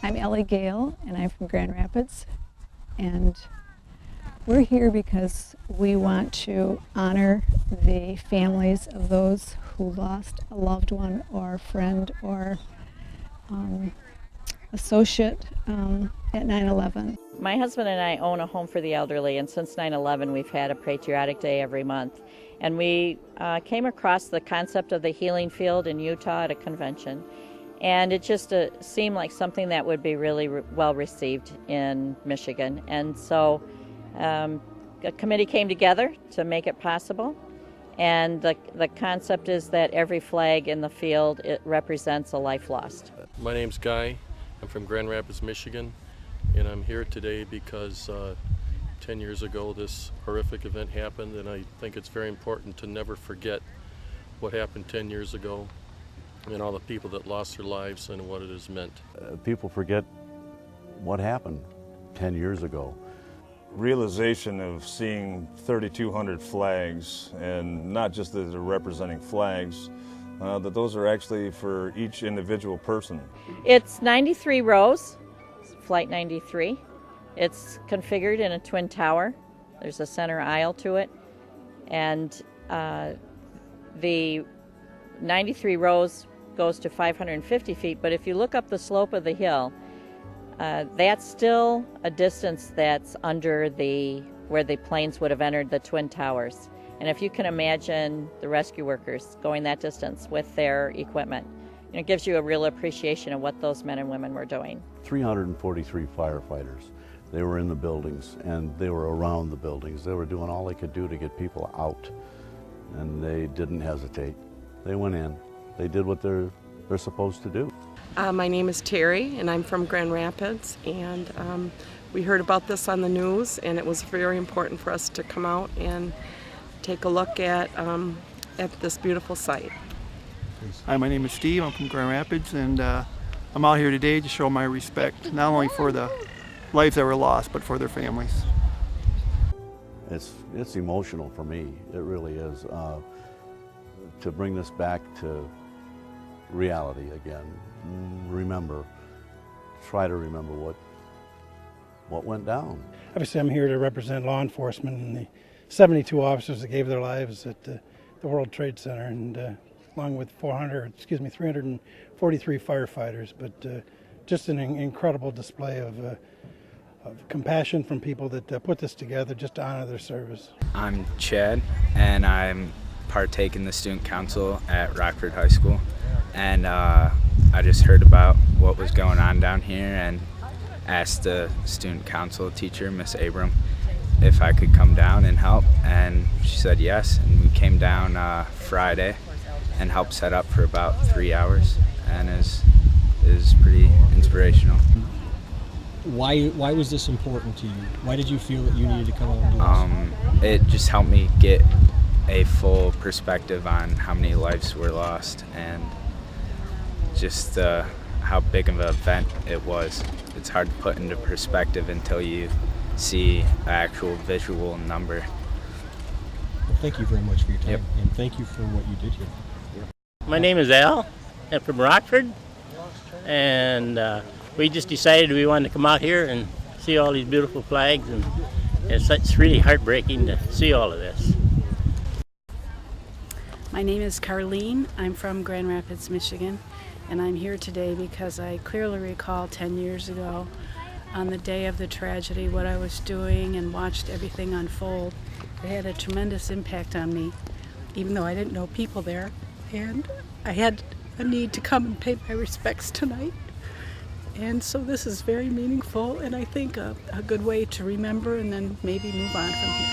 I'm Ellie Gale, and I'm from Grand Rapids, and we're here because we want to honor the families of those who lost a loved one or friend or associate at 9/11. My husband and I own a home for the elderly, and since 9/11 we've had a Patriotic Day every month. And we came across the concept of the healing field in Utah at a convention. And it just seemed like something that would be really well received in Michigan. And so a committee came together to make it possible. And the concept is that every flag in the field, it represents a life lost. My name's Guy. I'm from Grand Rapids, Michigan. And I'm here today because 10 years ago this horrific event happened. And I think it's very important to never forget what happened 10 years ago and all the people that lost their lives and what it has meant. People forget what happened 10 years ago. Realization of seeing 3,200 flags, and not just that they're representing flags, that those are actually for each individual person. It's 93 rows, Flight 93. It's configured in a twin tower. There's a center aisle to it, and the 93 rows goes to 550 feet, but if you look up the slope of the hill, that's still a distance that's under where the planes would have entered the Twin Towers. And if you can imagine the rescue workers going that distance with their equipment, it gives you a real appreciation of what those men and women were doing. 343 firefighters. They were in the buildings and they were around the buildings. They were doing all they could do to get people out, and they didn't hesitate. They went in. They did what they're supposed to do. My name is Terry, and I'm from Grand Rapids, and we heard about this on the news, and it was very important for us to come out and take a look at this beautiful site. Hi, my name is Steve. I'm from Grand Rapids, and I'm out here today to show my respect, not only for the lives that were lost, but for their families. It's emotional for me. It really is. To bring this back to reality again. Try to remember what went down. Obviously, I'm here to represent law enforcement and the 72 officers that gave their lives at the World Trade Center, and along with 343 firefighters. But just an incredible display of compassion from people that put this together just to honor their service. I'm Chad, and I'm partake in the student council at Rockford High School, and I just heard about what was going on down here and asked the student council teacher, Miss Abram, if I could come down and help, and she said yes, and we came down Friday and helped set up for about 3 hours, and it was pretty inspirational. Why was this important to you? Why did you feel that you needed to come out and do this? It just helped me get a full perspective on how many lives were lost and just how big of an event it was. It's hard to put into perspective until you see an actual visual number. Well, thank you very much for your time, and thank you for what you did here. My name is Al. I'm from Rockford, and we just decided we wanted to come out here and see all these beautiful flags, and it's really heartbreaking to see all of this. My name is Carlene. I'm from Grand Rapids, Michigan, and I'm here today because I clearly recall 10 years ago on the day of the tragedy what I was doing and watched everything unfold. It had a tremendous impact on me, even though I didn't know people there, and I had a need to come and pay my respects tonight. And so this is very meaningful, and I think a good way to remember and then maybe move on from here.